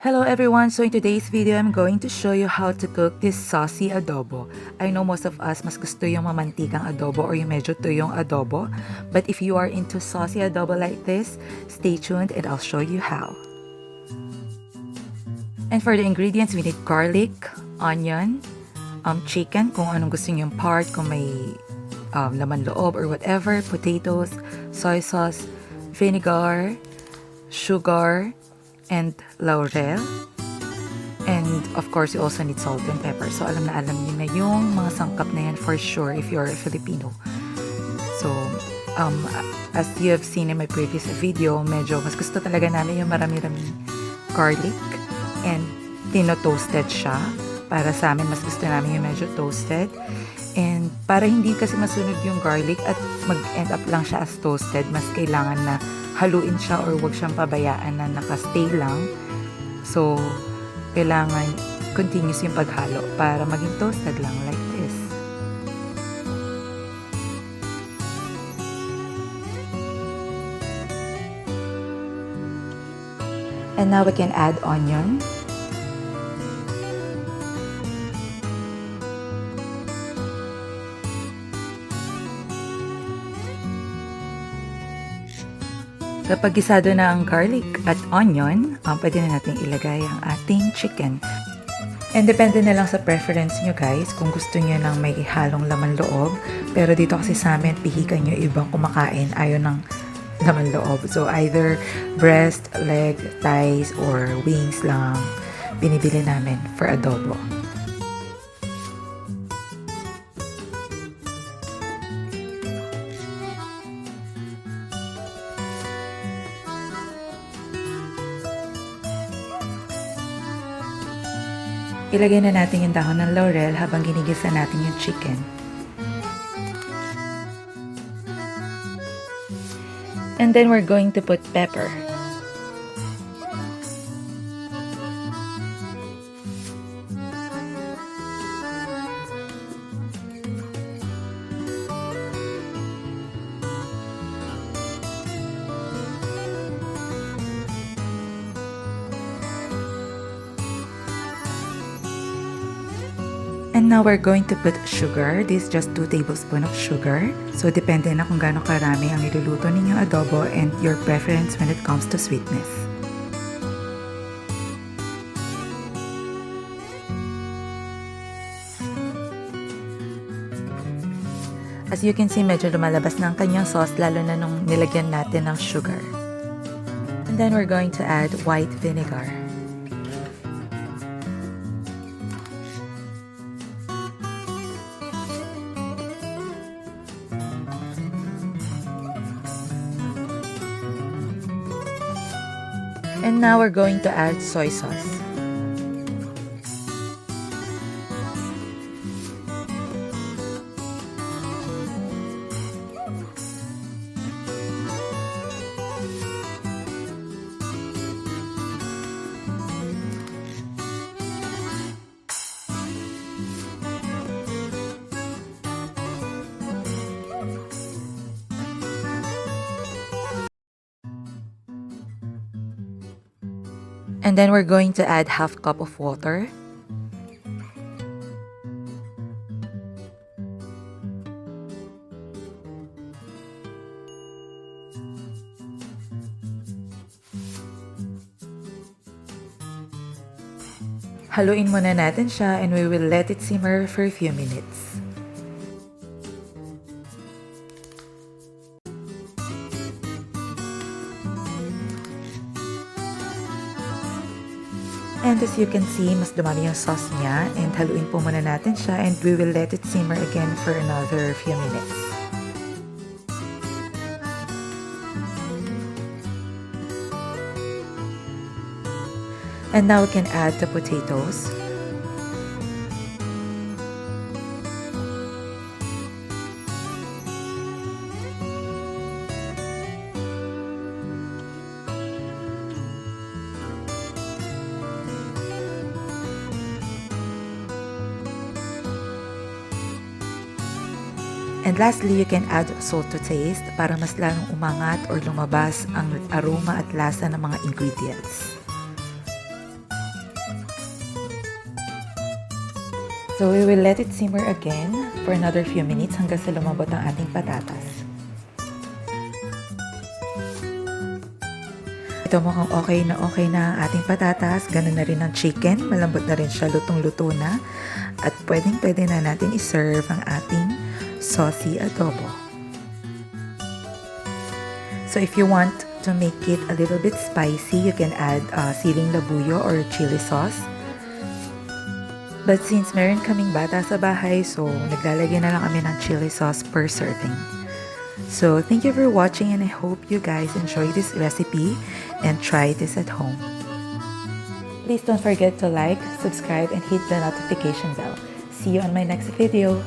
Hello everyone, so in today's video, I'm going to show you how to cook this saucy adobo. I know most of us mas gusto yung mamantikang adobo or yung medyo tuyong adobo. But if you are into saucy adobo like this, stay tuned and I'll show you how. And for the ingredients, we need garlic, onion, chicken, kung anong gusto nyo yung part, kung may laman loob or whatever, potatoes, soy sauce, vinegar, sugar, and laurel. And of course, you also need salt and pepper. So alam niyo na yung mga sangkap na yan for sure if you're a Filipino. So, as you have seen in my previous video, medyo mas gusto talaga namin yung marami-raming garlic and tino-toasted siya. Para sa amin, mas gusto namin yung medyo toasted. And para hindi kasi masunog yung garlic at mag-end up lang siya as toasted, mas kailangan na haluin siya or wag siyang pabayaan na nakastay lang. So, kailangan continuous yung paghalo para maging toasted lang like this. And now we can add onion. Kapag gisado na ang garlic at onion, pwede na natin ilagay ang ating chicken. And depende na lang sa preference nyo guys kung gusto nyo ng may halong laman loob. Pero dito kasi sa amin, pihikan nyo ibang kumakain, ayaw ng laman loob. So either breast, leg, thighs, or wings lang binibili namin for adobo. Ilagay na natin yung dahon ng laurel habang ginigisa natin yung chicken. And then we're going to put pepper. And now we're going to put sugar. This is just 2 tablespoons of sugar. So depende na kung gaano karami ang iluluto ninyong adobo and your preference when it comes to sweetness. As you can see, medyo lumalabas na ang kanyang sauce lalo na nung nilagyan natin ng sugar. And then we're going to add white vinegar. And now we're going to add soy sauce. And then we're going to add half cup of water. Haluin muna natin siya and we will let it simmer for a few minutes. And as you can see, mas dumami yung sauce niya and haluin po muna natin siya and we will let it simmer again for another few minutes. And now we can add the potatoes. And lastly, you can add salt to taste para mas lalong umangat or lumabas ang aroma at lasa ng mga ingredients. So we will let it simmer again for another few minutes hanggang sa lumambot ang ating patatas. Ito mukhang okay na ang ating patatas, ganun na rin ang chicken, malambot na rin siya, lutong-luto na. At pwede na natin iserve ang ating saucy adobo. So if you want to make it a little bit spicy, you can add siling labuyo or chili sauce. But since meron kaming bata sa bahay, so naglalagay na lang kami ng chili sauce per serving. So thank you for watching and I hope you guys enjoy this recipe and try this at home. Please don't forget to like, subscribe, and hit the notification bell. See you on my next video.